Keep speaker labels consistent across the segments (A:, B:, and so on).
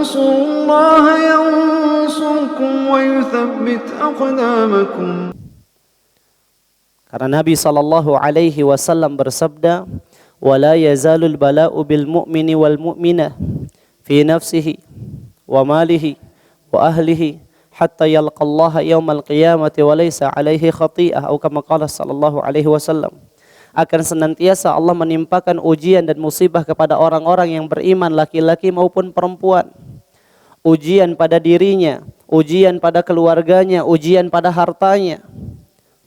A: تنصروا الله ينصركم ويثبت أقدامكم.
B: Karena Nabi SAW bersabda, "Wala yazalul bala'u bil mu'mini wal mu'minah fi nafsihi wa malihi wa ahlihi hatta yalqallaha yawmal qiyamati wa laysa alaihi khati'ah," atau kama qala sallallahu alaihi wasallam. Akan senantiasa Allah menimpakan ujian dan musibah kepada orang-orang yang beriman, laki-laki maupun perempuan. Ujian pada dirinya, ujian pada keluarganya, ujian pada hartanya.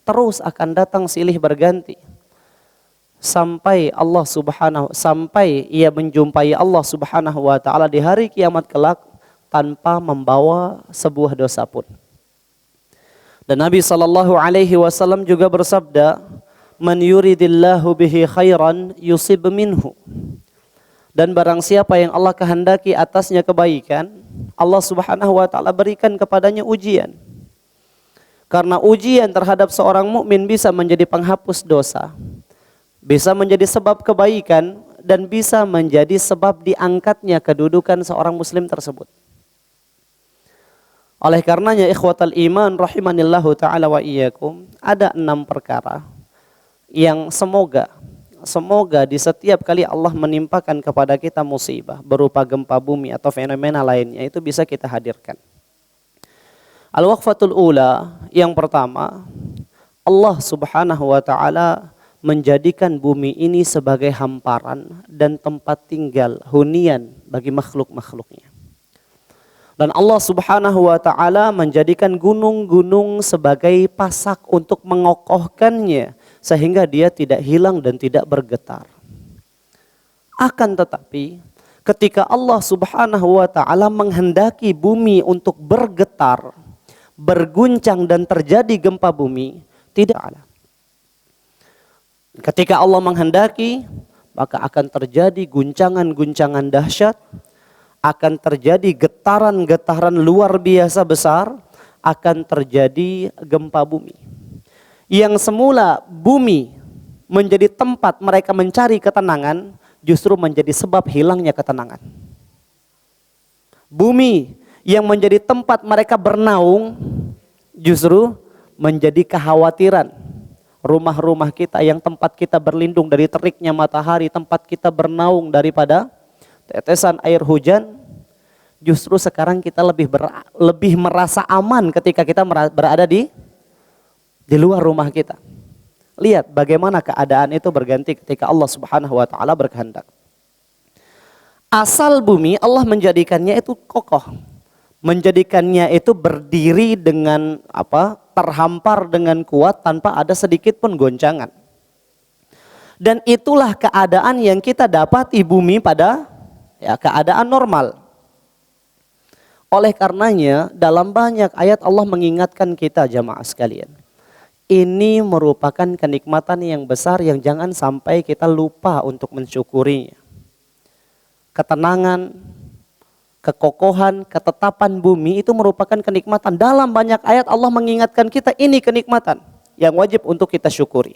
B: Terus akan datang silih berganti sampai ia menjumpai Allah Subhanahu wa taala di hari kiamat kelak tanpa membawa sebuah dosa pun. Dan Nabi sallallahu alaihi wasallam juga bersabda, "Man yuridillahu bihi khairan yusib minhu." Dan barang siapa yang Allah kehendaki atasnya kebaikan, Allah Subhanahu wa taala berikan kepadanya ujian. Karena ujian terhadap seorang mukmin bisa menjadi penghapus dosa, bisa menjadi sebab kebaikan, dan bisa menjadi sebab diangkatnya kedudukan seorang muslim tersebut. Oleh karenanya ikhwatal iman rahimanillahu ta'ala wa iyyakum, ada 6 perkara yang semoga di setiap kali Allah menimpakan kepada kita musibah berupa gempa bumi atau fenomena lainnya, itu bisa kita hadirkan. Al-waqfatul ula, yang pertama, Allah Subhanahu wa taala menjadikan bumi ini sebagai hamparan dan tempat tinggal hunian bagi makhluk-makhluknya. Dan Allah Subhanahu wa taala menjadikan gunung-gunung sebagai pasak untuk mengokohkannya sehingga dia tidak hilang dan tidak bergetar. Akan tetapi ketika Allah Subhanahu wa taala menghendaki bumi untuk bergetar, berguncang dan terjadi gempa bumi, tidak ada. Ketika Allah menghendaki, maka akan terjadi guncangan-guncangan dahsyat, akan terjadi getaran-getaran luar biasa besar, akan terjadi gempa bumi. Yang semula bumi menjadi tempat mereka mencari ketenangan, justru menjadi sebab hilangnya ketenangan. Bumi yang menjadi tempat mereka bernaung, justru menjadi kekhawatiran. Rumah-rumah kita yang tempat kita berlindung dari teriknya matahari, tempat kita bernaung daripada tetesan air hujan, justru sekarang kita lebih merasa aman ketika kita berada di luar rumah kita. Lihat bagaimana keadaan itu berganti ketika Allah Subhanahu wa taala berkehendak. Asal bumi Allah menjadikannya itu kokoh, menjadikannya itu berdiri dengan terhampar dengan kuat tanpa ada sedikit pun goncangan. Dan itulah keadaan yang kita dapati bumi pada keadaan normal. Oleh karenanya dalam banyak ayat Allah mengingatkan kita jamaah sekalian, ini merupakan kenikmatan yang besar yang jangan sampai kita lupa untuk mensyukurinya. Ketenangan, kekokohan, ketetapan bumi itu merupakan kenikmatan. Dalam banyak ayat Allah mengingatkan kita ini kenikmatan yang wajib untuk kita syukuri.